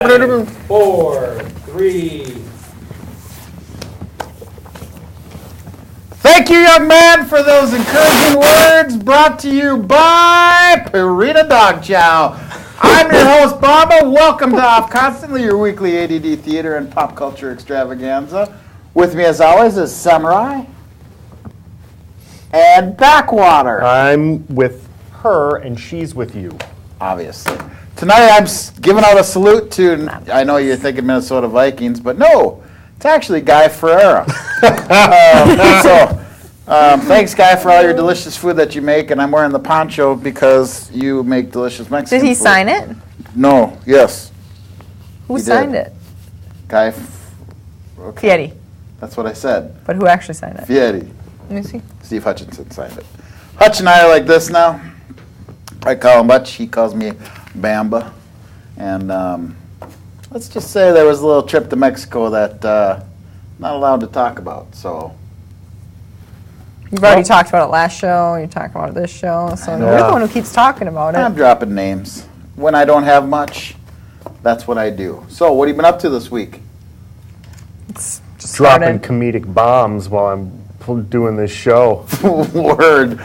5, 4, 3. Thank you, young man, for those encouraging words brought to you by Purina Dog Chow. I'm your host, Bamba. Welcome to Off Constantly, your weekly ADD theater and pop culture extravaganza. With me, as always, is Samurai and Backwater. I'm with her, and she's with you. Obviously. Tonight, I'm giving out a salute to, I know you're thinking Minnesota Vikings, but no, it's actually Guy Ferreira. Thanks, Guy, for all your delicious food that you make, and I'm wearing the poncho because you make delicious Mexican food. Did he sign it? No, yes. Who signed it? Guy. Okay. Fieri. That's what I said. But who actually signed it? Fieri. Let me see. Steve Hutchinson signed it. Hutch and I are like this now. I call him Hutch, he calls me Bamba. And let's just say there was a little trip to Mexico that not allowed to talk about, so. You've already talked about it last show, you talked about it this show, so you're the one who keeps talking about it. I'm dropping names. When I don't have much, that's what I do. So, what have you been up to this week? It's just Dropping comedic bombs while I'm doing this show. Word.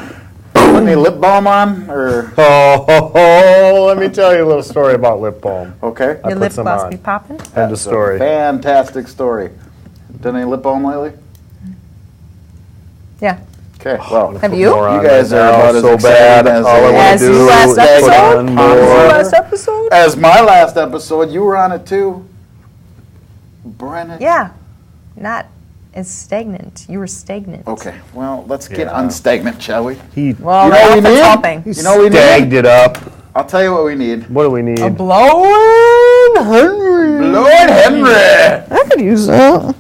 Put any lip balm on? Or? Let me tell you a little story about lip balm. Okay. Your lip must be popping? End of story. Fantastic story. Done any lip balm lately? Yeah. Okay, well. Have you? You guys are about as so excited bad. as All I want to do last is episode? put on Last more. episode? As my last episode, you were on it too. Brennan. Yeah. Not as stagnant. You were stagnant. Okay, well, let's get unstagnant, shall we? Well, You know what we that's need? helping. You know what we Stagged need? it up. I'll tell you what we need. What do we need? A blowing Henry. Lord Henry! I could use that.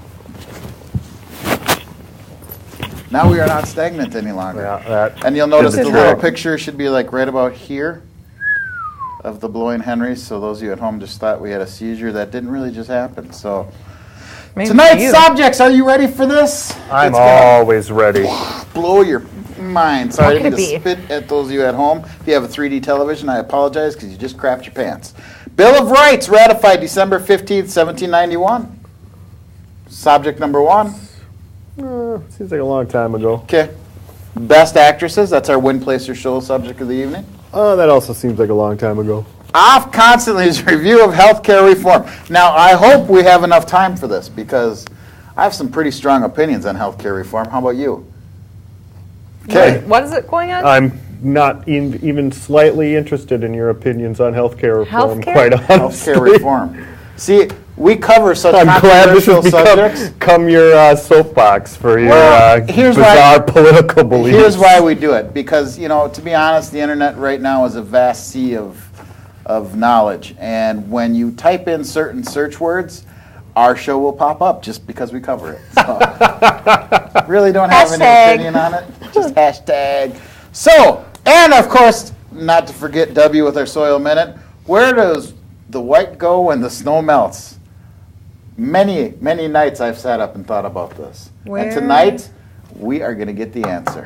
Now we are not stagnant any longer. Yeah, that And you'll notice did the the little trick. picture should be like right about here of the blowing Henrys. So those of you at home just thought we had a seizure. That didn't really just happen. So Maybe tonight's you. subjects, are you ready for this? I'm It's gonna always ready. blow your mind. Sorry, I What didn't could mean it to spit at those of you at home. If you have a 3D television, I apologize because you just crapped your pants. Bill of Rights ratified December 15th, 1791. Subject number 1. Seems like a long time ago. Okay. Best actresses, that's our Win Placer Show subject of the evening. That also seems like a long time ago. Off Constantly's review of healthcare reform. Now, I hope we have enough time for this because I have some pretty strong opinions on healthcare reform. How about you? Okay. What is it going on? I'm not even slightly interested in your opinions on healthcare reform, Healthcare? quite honestly. Healthcare reform. See, we cover such I'm glad this controversial has subjects. become your soapbox for your Well, here's bizarre why- political beliefs. Here's why we do it. Because, to be honest, the internet right now is a vast sea of knowledge. And when you type in certain search words, our show will pop up just because we cover it. So, really don't have any Hashtag. opinion on it. Just hashtag. So, and of course, not to forget W with our Soil Minute. Where does the white go when the snow melts? Many, many nights I've sat up and thought about this. Where? And tonight, we are going to get the answer.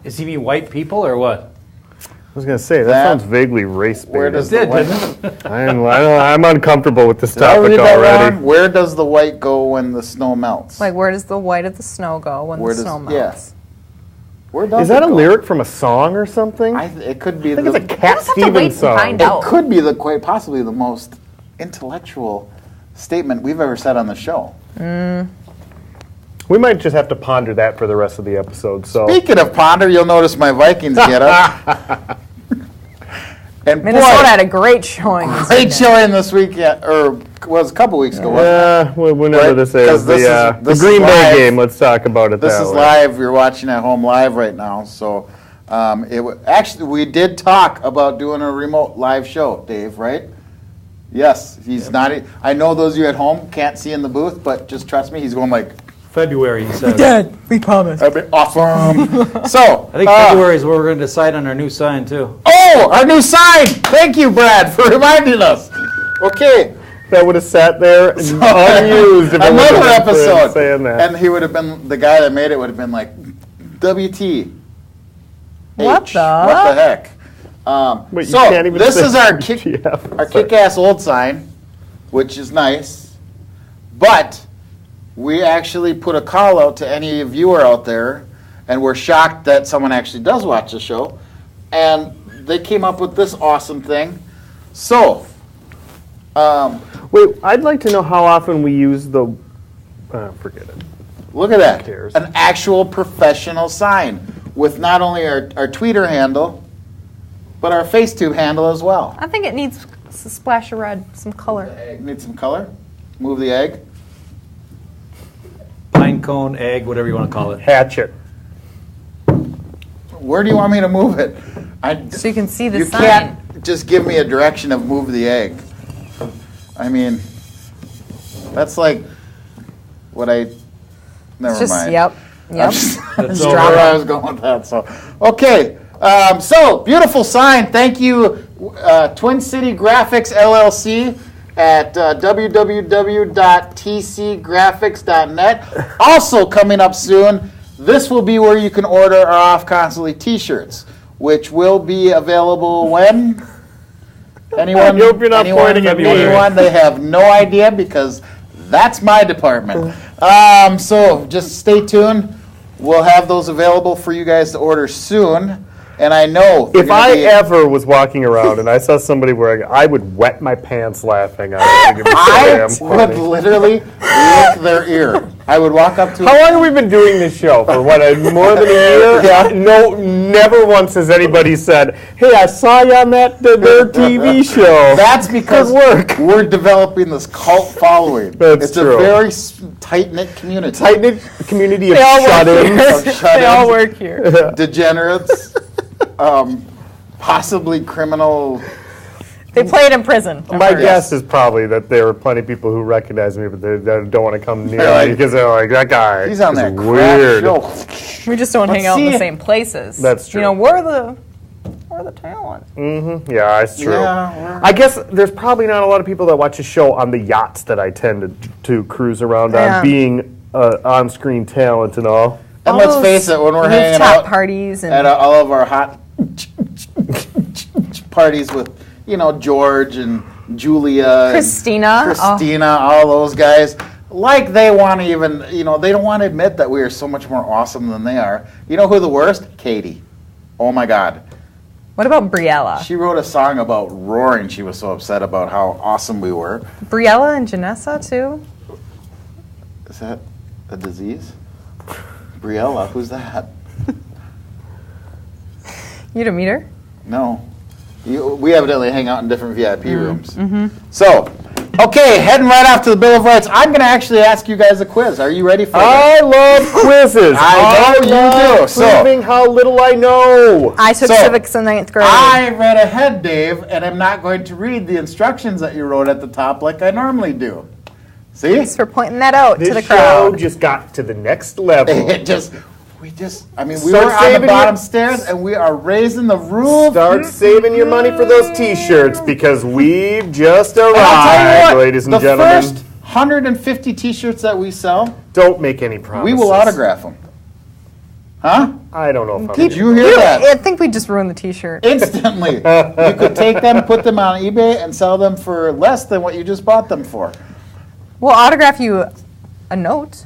Is he mean white people or what? I was going to say, that That- sounds vaguely race-based. Where does Did, the white... didn't it? I'm uncomfortable with this Did I read topic that already. wrong? Where does the white go when the snow melts? Like, where does the white of the snow go when Where the does- snow yeah. melts? Where does Is that it a go? lyric from a song or something? It could be I think it's a the. Cat just have to wait Stevens and song. find It out. could be quite possibly the most intellectual statement we've ever said on the show. We might just have to ponder that for the rest of the episode. So Speaking of ponder, you'll notice my Vikings get up. And Minnesota had boy, a great showing. this great weekend. showing this weekend, or was a couple weeks ago. Wasn't whenever Right? this 'Cause is, this is- the this Green is Bay live. game. Let's talk about it. This that is way. live. You're watching at home live right now. So, actually, we did talk about doing a remote live show, Dave. Right? Yes. He's not. I know those of you at home can't see in the booth, but just trust me. He's going like, February, he said. Dad, we promise. that'd be awesome. So, I think February is where we're going to decide on our new sign, too. oh, our new sign. Thank you, Brad, for reminding us. Okay. That would have sat there and unused if it Another wasn't for episode. saying that. And he would have been, the guy that made it would have been like, WT. What H. the? What the heck? Wait, you So, can't even this say is our WTF. our Sorry. kick-ass old sign. which is nice. But we actually put a call out to any viewer out there, and we're shocked that someone actually does watch the show. And they came up with this awesome thing. So, Wait, I'd like to know how often we use the. Forget it. look at that. cares? An actual professional sign with not only our Twitter handle, but our FaceTube handle as well. I think it needs a splash of red, some color. Need some color? Move the egg. Pine cone, egg, whatever you want to call it. Hatchet. Where do you want me to move it? So you can see the You sign. can't just give me a direction of move the egg. I mean, that's like what I. Never It's just, mind. yep. That's That's where over. I was going with that. So, okay. So beautiful sign. Thank you, Twin City Graphics LLC at www.tcgraphics.net. Also coming up soon. This will be where you can order our Off Constantly T-shirts, which will be available when? Anyone? I hope you're not pointing at me. Anyone? They have no idea because that's my department. So just stay tuned. We'll have those available for you guys to order soon. And I know If I ever was walking around and I saw somebody wearing it, I would wet my pants laughing. I think it'd be so I damn would funny. literally lick their ear. I would walk up to How long have we been doing this show? For what, more than a year? Yeah. No, never once has anybody said, "Hey, I saw you on their TV show." That's because Good work. we're developing this cult following. That's it's true. a very tight-knit community. Tight-knit community of They all work shut-ins. here. Of They all shut-ins. work here. Degenerates, possibly criminal. They play it in prison. My Yes. guess is probably that there are plenty of people who recognize me, but they don't want to come near They're like, me because they're like, that guy He's on is that crap weird. show. We just don't But hang out in the see- same places. That's true. You know, we're the talent. Yeah, it's true. Yeah, we're- I guess there's probably not a lot of people that watch the show on the yachts that I tend to cruise around Yeah. on, being on-screen talent and all. And All let's those face it, when we're hanging rooftop out parties and at all of our hot parties with, George and Julia, and Christina. all those guys, like they want to even, they don't want to admit that we are so much more awesome than they are. You know who the worst? Katie. Oh my God. What about Briella? She wrote a song about roaring. She was so upset about how awesome we were. Briella and Janessa, too? Is that a disease? Briella, who's that? You didn't meet her? No. We evidently hang out in different VIP rooms. So, okay, heading right off to the Bill of Rights. I'm going to actually ask you guys a quiz. Are you ready for I love quizzes. I know you love do. So- proving how little I know. I took So, civics in 9th grade. I read ahead, Dave, and I'm not going to read the instructions that you wrote at the top like I normally do. See? Thanks for pointing that out to This the show crowd. just got to the next level. We Start were on the saving bottom your- stairs, and we are raising the roof. Start saving your money for those T-shirts because we've just And I'll tell you arrived, what, ladies and the gentlemen. first 150 T-shirts that we sell, Don't make any promises. we will autograph them. Huh? I don't know if I'm. Did you hear that? I think we just ruined the T-shirt. Instantly. You could take them, put them on eBay, and sell them for less than what you just bought them for. We'll autograph you a note.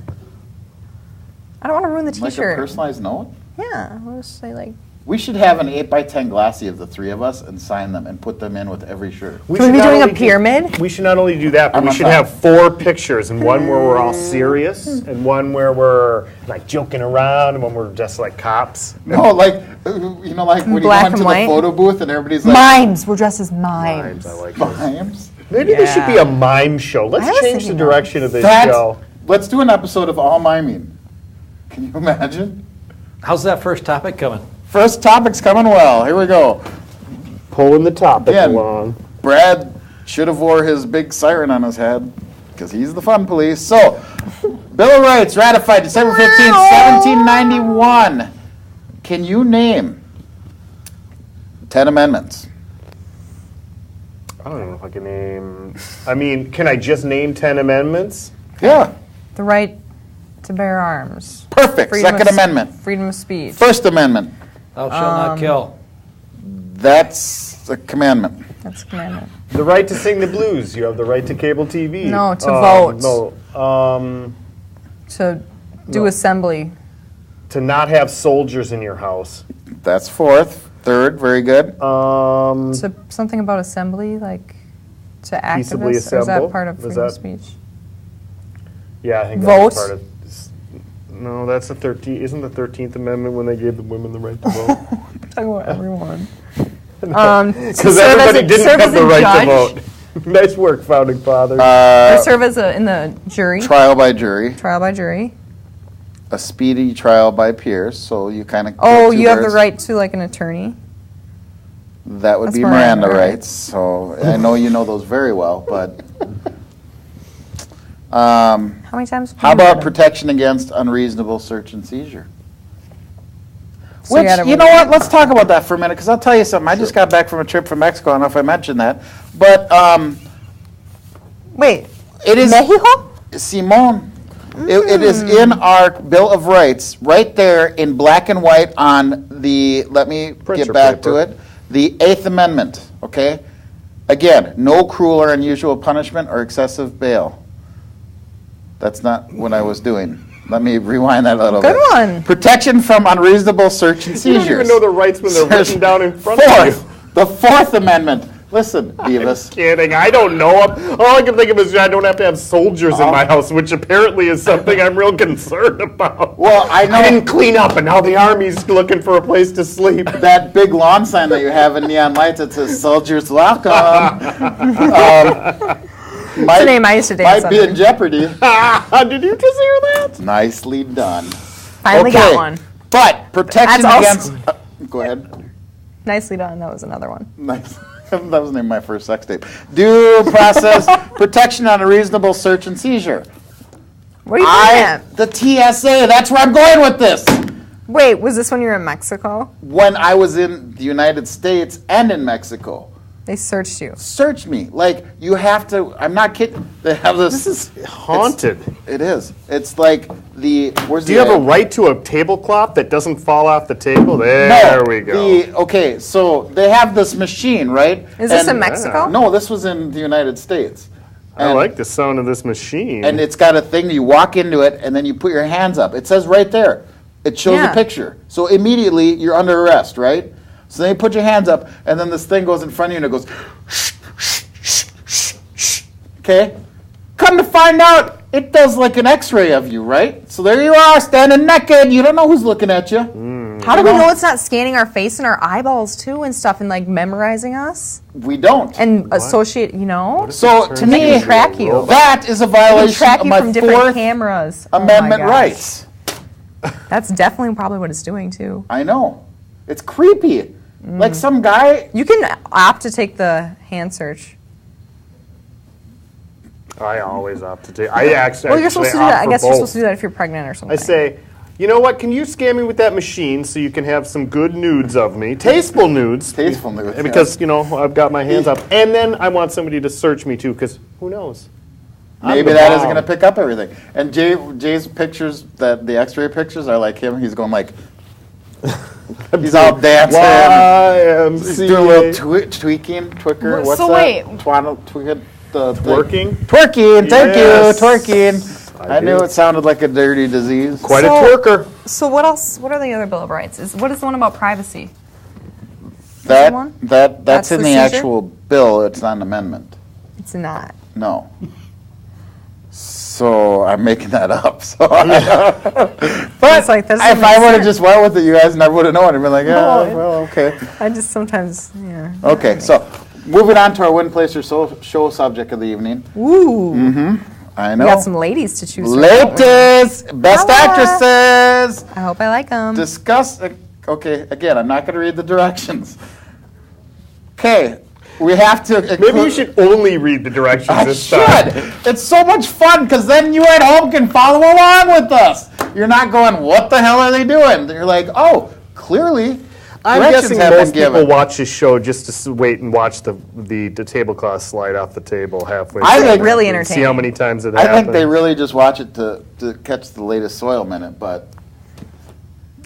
I don't want to ruin the Like a T-shirt. personalized note? Yeah, we'll just say like. We should have an 8x10 glassy of the three of us and sign them and put them in with every shirt. We Can should we be not doing a only do- pyramid? We should not only do that, but I'm we on should top. have 4 pictures, and one where we're all serious, and one where we're like joking around, and one where we're just like cops. No, like when you Black go into and the white? photo booth and everybody's like, Mimes. We're dressed as mimes. I like those. mimes. Maybe there should be a mime show. I Let's was change the thinking direction of this That's, show. let's do an episode of all miming. Can you imagine? How's that first topic coming? First topic's coming well. Here we go. Pulling the topic Again. along. Brad should have wore his big siren on his head because he's the fun police. So, Bill of Rights ratified December 15th, 1791. Can you name 10 amendments? I don't know if I can name. I mean, can I just name 10 amendments? Yeah, The right to bear arms. perfect. Second of, Amendment. Freedom of speech. First Amendment. Thou shalt not kill. That's a commandment. That's a commandment. The right to sing the blues. You have the right to cable TV. No, to vote. No. To do assembly. To not have soldiers in your house. That's fourth. Third, very good. To something about assembly, like to Peaceably activists, or is that assemble? part of Is freedom of that- speech? Yeah, I think Vote? that's part of. No, that's the 13th. Isn't the 13th Amendment when they gave the women the right to vote? We're talking about everyone. Because everybody didn't have the right to vote. Nice work, founding fathers. Or serve as in the jury. Trial by jury. Trial by jury. A speedy trial by peers. So you kind of. Oh, you have the right to like an attorney. That would That's be Miranda Miranda rights. rights. So I know you know those very well, but. How How many times? have How you about read 'em? protection against unreasonable search and seizure? So you Which, gotta you know read what, let's talk about that for a minute, because I'll tell you something. I just got back from a trip from Mexico. I don't know if I mentioned that. But Wait, it is, Mexico? Simone, it is in our Bill of Rights, right there in black and white on the, let me Print get your back paper. to it, the 8th Amendment, okay? Again, no cruel or unusual punishment or excessive bail. That's not what I was doing. Let me rewind that a little bit. Good one. Protection from unreasonable search and You seizures. don't even know the rights when they're written down in front of you. Fourth, the 4th Amendment. Listen, Beavis. Kidding. I don't know. All I can think of is I don't have to have soldiers in my house, which apparently is something I'm real concerned about. Well, I know I didn't clean up, and now the army's looking for a place to sleep. that big lawn sign that you have in neon lights that says "Soldiers Welcome." That's the name I used to dance Might be under. in jeopardy. Did you just hear that? Nicely done. Finally got one. But protection That's against. Go ahead. Nicely done. That was another one. Nice. That was named my first sex tape. Due process protection on a reasonable search and seizure. Where are you going at? The TSA. That's where I'm going with this. Wait, was this when you were in Mexico? When I was in the United States and in Mexico. They searched you. Search me. Like, you have to, I'm not kidding. They have this. This is haunted. It is. It's like the, where's Do you have a right to a tablecloth that doesn't fall off the table? No, There we go. Okay, so they have this machine, right? Is this And- in Mexico? No, this was in the United States. I like the sound of this machine. And it's got a thing, you walk into it, and then you put your hands up. It says right there. It shows Yeah. a picture. So immediately, you're under arrest, right? So then you put your hands up, and then this thing goes in front of you, and it goes, shh, shh, shh, shh, shh. Okay? Come to find out, it does like an x-ray of you, right? So there you are, standing naked. You don't know who's looking at you. How do we know it's not scanning our face and our eyeballs too and stuff and like memorizing us We don't. and associate, you know? So to me, can track you. that is a They can violation track of you my from different 4th cameras. Oh my Amendment gosh. rights. That's definitely probably what it's doing too. I know. It's creepy. Like some guy. You can opt to take the hand search. I always opt to take. I actually. Well, you're supposed to do opt that. I for guess you're both. supposed to do that if you're pregnant or something. I say, you know what? Can you scan me with that machine so you can have some good nudes of me, tasteful nudes? Tasteful nudes, And because you know I've got my hands up, and then I want somebody to search me too, because who knows? I'm Maybe the that isn't bomb. going to pick up everything. And Jay's pictures, the X-ray pictures, are like him. He's going like, he's all dancing. YMCA. He's doing a little tweaking, twicker. Well, What's so that? wait. Tweaking. The thing. Twerking? Twerking. Thank Yes. you. Twerking. I knew do. it sounded like a dirty disease. Quite a So- twerker. So what else? What are the other Bill of Rights? What is the one about privacy? That one? that's That's in the the seizure? actual bill. It's not an amendment. It's not. No. So I'm making that up. So, but It's like, that doesn't if make I would have sense. just went with it, you guys never would have known. I'd been like, yeah, No, well, okay. I just sometimes, yeah. Okay, so moving on to our Win Place or Show subject of the evening. Ooh. I We know. got some ladies to choose from. don't we? Latest best Hello. actresses. I hope I like them. Discuss. Okay, again, I'm not going to read the directions. Okay, we have to. Maybe you should only read the directions I this should. time. It's so much fun because then you at home can follow along with us. You're not going, what the hell are they doing? You're like, oh, clearly. I'm directions guessing have been most people given. watch this show just to wait and watch the tablecloth slide off the table halfway. I through think- Really and See entertaining. how many times it I happens. think they really just watch it to catch the latest soil minute, but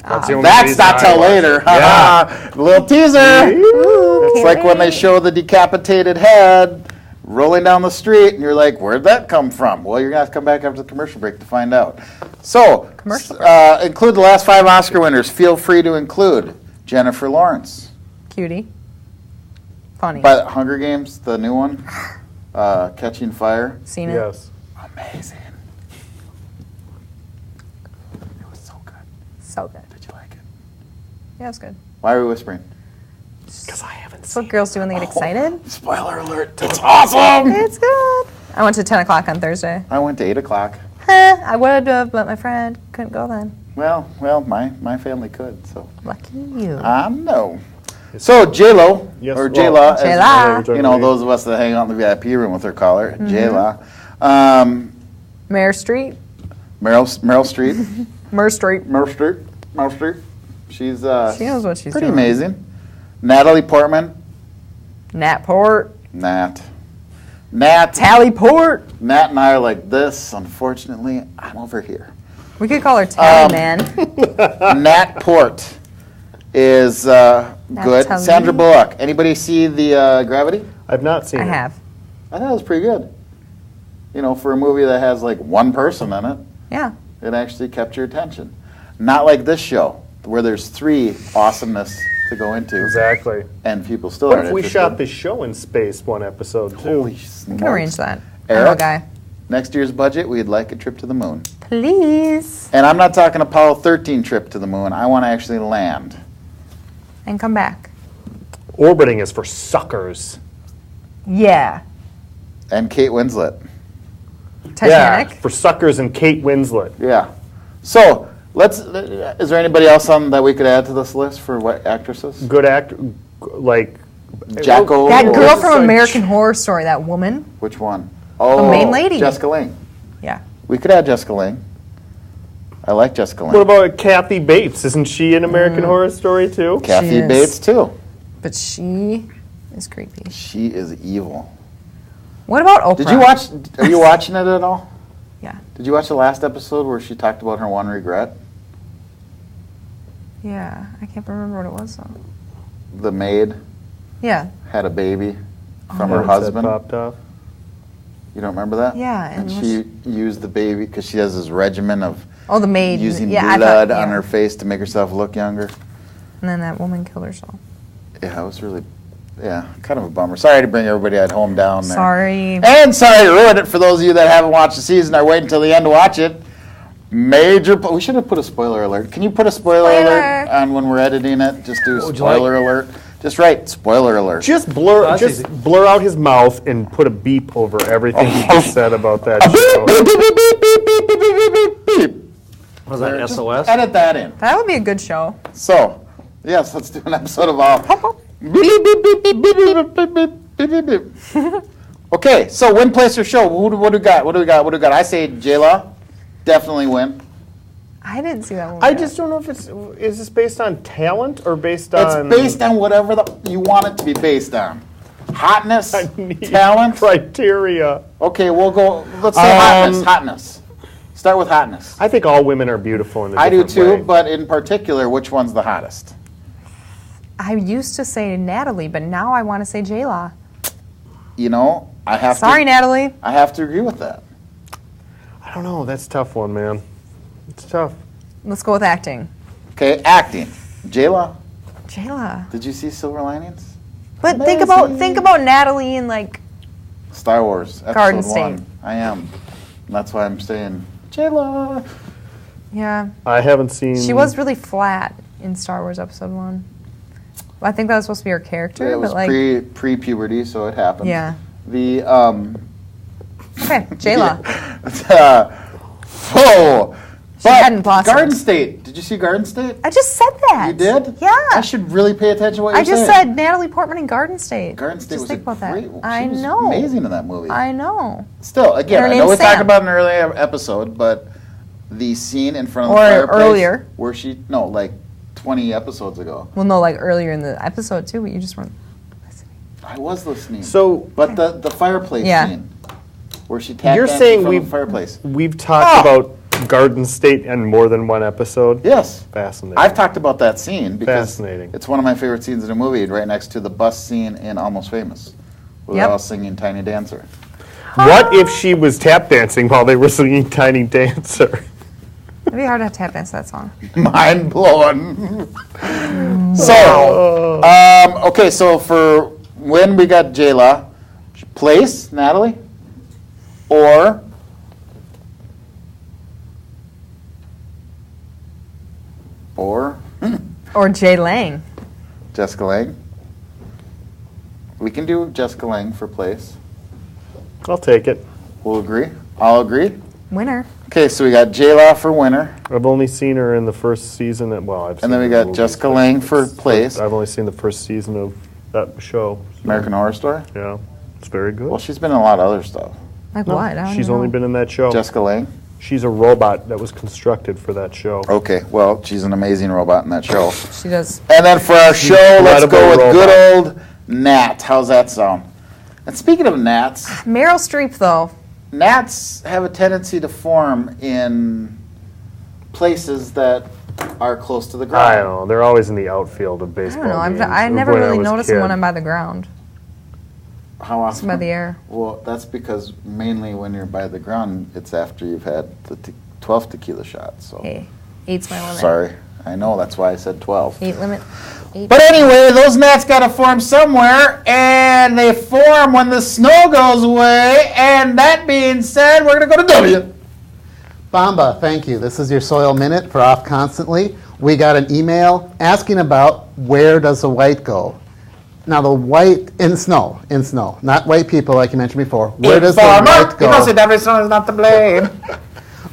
That's the only That's reason not I till watch later. it. Yeah. Little teaser. It's can't like when they wait. show the decapitated head rolling down the street, and you're like, where'd that come from? Well, you're going to have to come back after the commercial break to find out. So, Commercial include the last 5 Oscar winners. Feel free to include Jennifer Lawrence. Cutie. Funny. By Hunger Games, the new one, Catching Fire. Seen it? Yes. Amazing. It was so good. So good. Did you like it? Yeah, it's good. Why are we whispering? Because I haven't That's what girls do when they get excited. Spoiler alert. It's awesome. It's good. I went to 10 o'clock on Thursday. I went to 8 o'clock. I would have, but my friend couldn't go then. Well, my family could, so. Lucky you. I know. So, J-Lo, Yes, or well, J-La, as J-La. you know, those of us that hang out in the VIP room with her call her, J-La. Mare Street. Meryl Streep. Mer Street. Meryl Streep. She's She knows what she's pretty doing. amazing. Natalie Portman. Nat Port. Nat. Tally Port. Nat and I are like this. Unfortunately, I'm over here. We could call her Tally, man. Nat Port is good. Natalie. Sandra Bullock. Anybody see the Gravity? I've not seen I it. have. I thought it was pretty good. You know, for a movie that has like one person in it, Yeah. it actually kept your attention. Not like this show, where there's 3 awesomeness to go into, Exactly. and people still What aren't if we interested. shot this show in space one episode, too? Holy We smokes. can arrange that. I know a Eric, guy. next year's budget, we'd like a trip to the moon. Please. And I'm not talking Apollo 13 trip to the moon. I want to actually land. And come back. Orbiting is for suckers. Yeah. And Kate Winslet. Titanic. Yeah, for suckers and Kate Winslet. Yeah. So, is there anybody else that we could add to this list for what actresses? Good actor, like... Jacko. That or- girl from American Horror Story, that woman. Which one? Oh, main lady. Jessica Lange. Yeah. We could add Jessica Lange. I like Jessica Lange. What about Kathy Bates? Isn't she in American Horror Story, too? Kathy She is. Bates, too. But she is creepy. She is evil. What about Oprah? Are you watching it at all? Yeah. Did you watch the last episode where she talked about her one regret? Yeah. I can't remember what it was, though. The maid Yeah. had a baby from her Heads that husband. popped off. You don't remember that? Yeah, And and she used the baby because she has this regimen of Oh, the maid. using yeah, I blood thought, on yeah. her face to make herself look younger. And then that woman killed herself. Yeah, it was really, kind of a bummer. Sorry to bring everybody at home down there. Sorry. And sorry to ruin it for those of you that haven't watched the season or wait until the end to watch it. We should have put a spoiler alert. Can you put a spoiler alert on when we're editing it? Just do would you spoiler alert. Just write spoiler alert. Just Oh, blur, that's just easy. blur out his mouth and put a beep over everything he just said about that show. Was that Just SOS? edit that in. That would be a good show. So, yes, let's do an episode of all. Okay, so win, place, or show. What do we got? What do we got? I say J-Law, definitely win. I didn't see that movie. I just don't know if is this based on talent or based It's on... based on whatever you want it to be based on. Hotness, I need talent. criteria. Okay, we'll go. Let's say hotness. Start with hotness. I think all women are beautiful in a I do different too, way. but in particular, which one's the hottest? I used to say Natalie, but now I want to say J-Law. You know, I have Sorry, to. Natalie. I have to agree with that. I don't know. That's a tough one, man. It's tough. Let's go with acting. Okay, acting. J-Law, J-Law. did you see Silver Linings? But think Amazing. about Natalie and like Star Wars, episode Garden 1. State. I am. And that's why I'm saying J-Law. yeah. I haven't seen... She was really flat in Star Wars Episode 1. I think that was supposed to be her character, It was but like pre-puberty, so it happened. yeah. The Okay, J-Law. Oh, She hadn't blossomed. Garden State. Did you see Garden State? I just said that. You did? Yeah. I should really pay attention to what I you're just saying. said Natalie Portman in Garden State. Garden State just was think a about great. that. I She was know. amazing in that movie. I know. Still, again, Her I know name's we talked Sam. about an earlier episode, but the scene in front of Or the fireplace earlier. where she 20 episodes ago. Well, no, like earlier in the episode too, but you just weren't listening. I was listening. So but the fireplace Yeah. scene where she tapped You're danced saying in front of we've- the fireplace. we've talked about Garden State in more than one episode? Yes. Fascinating. I've talked about that scene because Fascinating. it's one of my favorite scenes in a movie, right next to the bus scene in Almost Famous, where Yep. they're all singing Tiny Dancer. What if she was tap dancing while they were singing Tiny Dancer? It'd be hard to tap dance that song. Mind blowing. So, okay, so for when we got J-Law, place, Natalie, or Or Jay Lang. Jessica Lange. We can do Jessica Lange for place. I'll take it. We'll agree. I'll agree. Winner. Okay, so we got J-Law for winner, I've only seen her in the first season. I've seen and then we the got movies, Jessica but Lange for place. I've only seen the first season of that show. So, American Horror Story. Yeah, it's very good. Well, she's been in a lot of other stuff. Like No, what? I don't she's know. only been in that show. Jessica Lange. She's a robot that was constructed for that show. Okay, well, she's an amazing robot in that show. She does. And then for our show, let's go with Incredible good old Nat. How's that sound? And speaking of gnats, Meryl Streep, though. gnats have a tendency to form in places that are close to the ground. I don't know. They're always in the outfield of I baseball don't know. games. I never when I really was a noticed them kid. when I'm by the ground. How It's often? by the air. Well, that's because mainly when you're by the ground, it's after you've had the 12 tequila shots. So Hey, 8's my limit. sorry, I know that's why I said 12. 8 limit. 8. But anyway, those gnats got to form somewhere, and they form when the snow goes away. And that being said, we're gonna go to W. Bamba, thank you. This is your Soil Minute for Off Constantly. We got an email asking about where does the white go? Now the white in snow, not white people like you mentioned before. Where does the white go? Because every snow is not to blame.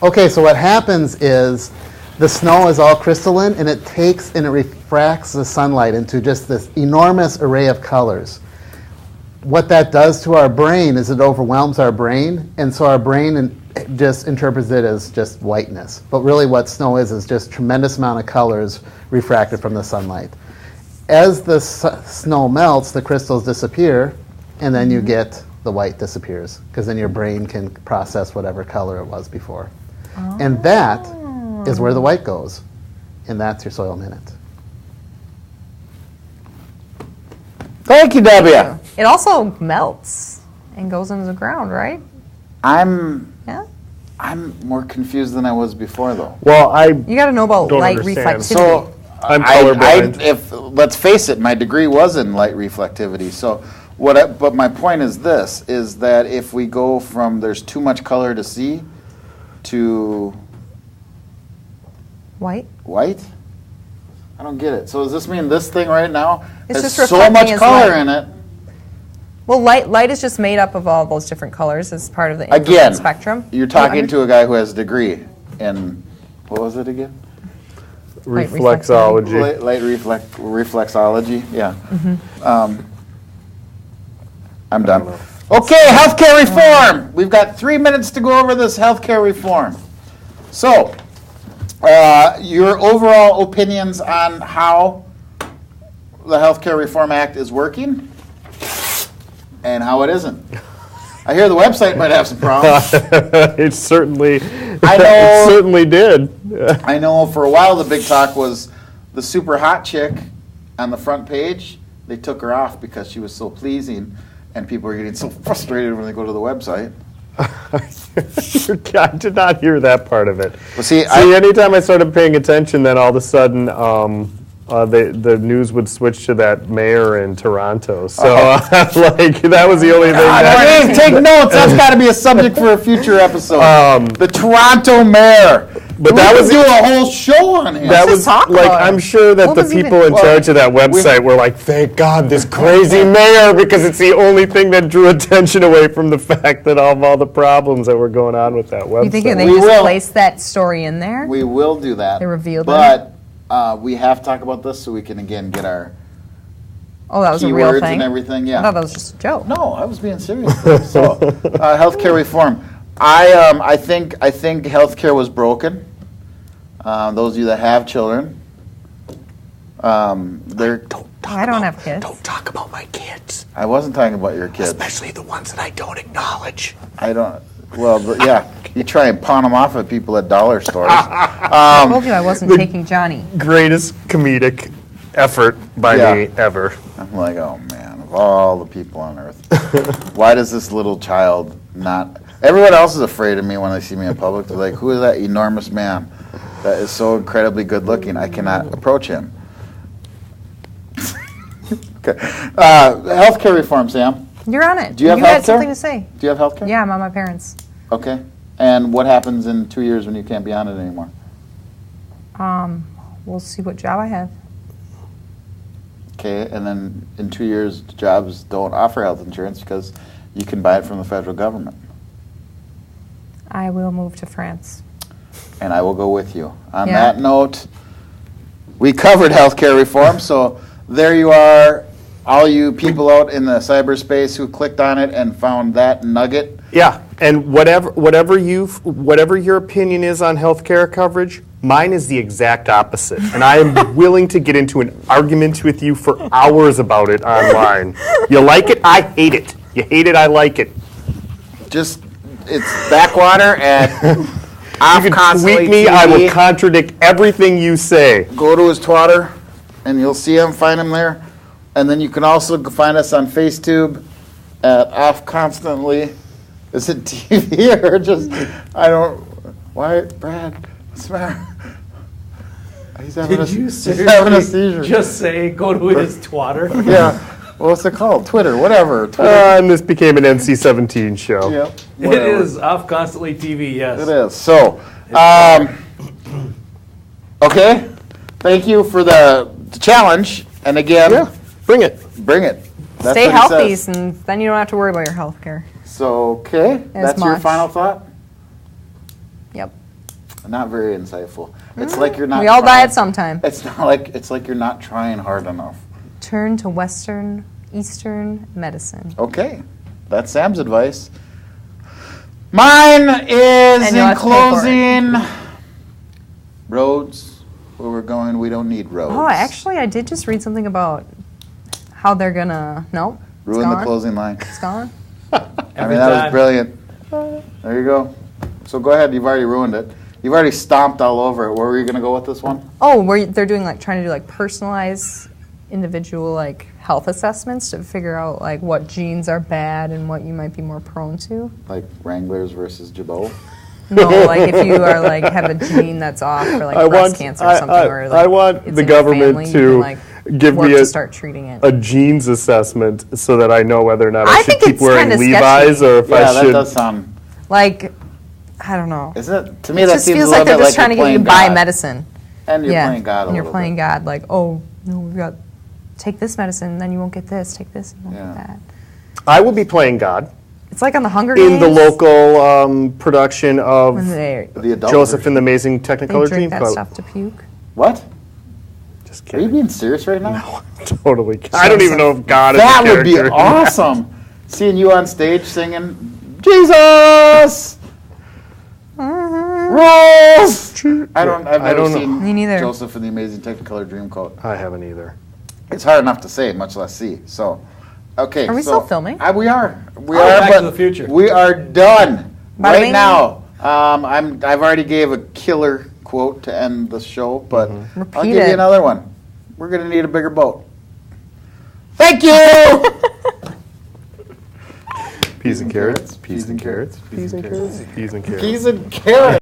Okay, so what happens is the snow is all crystalline and it takes and it refracts the sunlight into just this enormous array of colors. What that does to our brain is it overwhelms our brain, and so our brain just interprets it as just whiteness. But really what snow is just tremendous amount of colors refracted from the sunlight. As the snow melts, the crystals disappear, and then you get the white disappears, because then your brain can process whatever color it was before. And that is where the white goes, and that's your Soil Minute. Thank you, W. It also melts and goes into the ground, right? I'm Yeah. more confused than I was before, though. Well, You got to know about Don't light understand. reflectivity. So I'm colorblind. if let's face it, my degree was in light reflectivity. So but my point is this: is that if we go from there's too much color to see to White. white, I don't get it. So does this mean this thing right now It's has just so reflecting much as color light. in it? Well, light is just made up of all those different colors as part of the Again, infrared spectrum. you're talking to a guy who has a degree in what was it again? Light reflexology. Light reflexology. Yeah. I'm done. know. Okay, healthcare reform. We've got 3 minutes to go over this healthcare reform. So, your overall opinions on how the Healthcare Reform Act is working and how it isn't. I hear the website might have some problems. It certainly, I know- it certainly did. I know for a while the big talk was the super hot chick on the front page. They took her off because she was so pleasing, and people were getting so frustrated when they go to the website. I did not hear that part of it. Well, see, Anytime I started paying attention, then all of a sudden, the news would switch to that mayor in Toronto. So, like, that was the only thing. Dave, take notes. That's got to be a subject for a future episode. The Toronto mayor. But We that could was do a whole show on him. That just was talk like about it. I'm sure that What the was even- people in charge of that website were like, "Thank God, this crazy mayor," because it's the only thing that drew attention away from the fact that of all the problems that were going on with that website. You think they We just will. placed that story in there? We will do that. They revealed but we have to talk about this so we can again get our Oh, that was a real keywords thing? and everything. I Yeah. thought that was just a joke. No, I was being serious. So, healthcare reform. I think healthcare was broken. Those of you that have children, they're. I don't have kids. Don't talk about my kids, I wasn't talking about your kids. especially the ones that I don't acknowledge. I don't. Well, yeah. You try and pawn them off at people at dollar stores. I told you I wasn't taking Johnny. Greatest comedic effort by me ever. I'm like, oh man, of all the people on earth, why does this little child not? Everyone else is afraid of me when they see me in public. They're like, who is that enormous man that is so incredibly good looking? I cannot approach him. Okay. Healthcare reform, Sam. You're on it. Do you have had healthcare? something to say. Do you have healthcare? Yeah, I'm on my parents. Okay. And what happens in 2 years when you can't be on it anymore? We'll see what job I have. Okay, and then in 2 years, jobs don't offer health insurance because you can buy it from the federal government. I will move to France. And I will go with you. On Yeah. that note, we covered healthcare reform, so there you are, all you people out in the cyberspace who clicked on it and found that nugget. Yeah, and whatever your opinion is on healthcare coverage, mine is the exact opposite. And I am willing to get into an argument with you for hours about it online. You like it? I hate it. You hate it? I like it. Just, it's backwater and off You can constantly tweet me, TV. I will contradict everything you say. Go to his Twitter, and you'll see him, find him there. And then you can also find us on FaceTube at Off Constantly. Is it TV or just, I don't, why, Brad, what's the matter? He's having, he's having a seizure. Just say, go to his twatter? Yeah, what's it called? Twitter, whatever. Twitter. And this became an NC-17 show. Yep, It whatever. is Off Constantly TV, yes. It is. So, okay. Thank you for the challenge. And again, Yeah, bring it. bring it. That's Stay what he healthy, says. and then you don't have to worry about your health care. So, okay. That's your much. final thought? Yep. Not very insightful. It's like you're not. We all die trying- at some time. It's not like it's like you're not trying hard enough. Turn to Western, Eastern medicine. Okay, that's Sam's advice. Mine is And you'll in have to pay for it. closing. Roads, where we're going, we don't need roads. Oh, actually, I did just read something about how they're gonna. Nope. It's Ruin the gone. closing line. It's gone. I Every mean, that was time. brilliant. There you go. So go ahead. You've already ruined it. You've already stomped all over it. Where were you going to go with this one? Oh, where they're doing trying to do personalized individual health assessments to figure out what genes are bad and what you might be more prone to. Like Wranglers versus Jabot? No, if you are have a gene that's off for breast cancer or something, or I want it's the in your government family, to you can, give work me to start treating it. a genes assessment so that I know whether or not I I should think keep it's wearing kinda Levi's sketchy. or if Yeah, I that should. does sound. I don't know. Isn't it? To me, It that just seems feels a like little they're bit just trying to you're get you to playing buy God. medicine. And you're Yeah, playing God a and you're little playing bit. God. Oh no, we got take this medicine, then you won't get this. Take this, and you won't Yeah. get that. I will be playing God It's like on the Hunger Games. in the local production of when they The adult Joseph version. and the Amazing Technicolor drink that Dreamcoat. stuff to puke. What? Just Are you kidding. being serious right now? Totally. I don't even know if God is That a would be character. awesome. Seeing you on stage singing Jesus rules. I've never don't know. seen Me neither. Joseph and the Amazing Technicolor Dreamcoat. I haven't either. It's hard enough to say, much less see. So, okay. Are we so, still filming? We are. We Oh, are. Back but to the Future. We are done Bada right bing. now. I've already gave a killer quote to end the show, but I'll Repeat give you it. another one. We're gonna need a bigger boat. Thank you. Peas and carrots. Peas and carrots. Peas and carrots. Peas and carrots. Peas and carrots.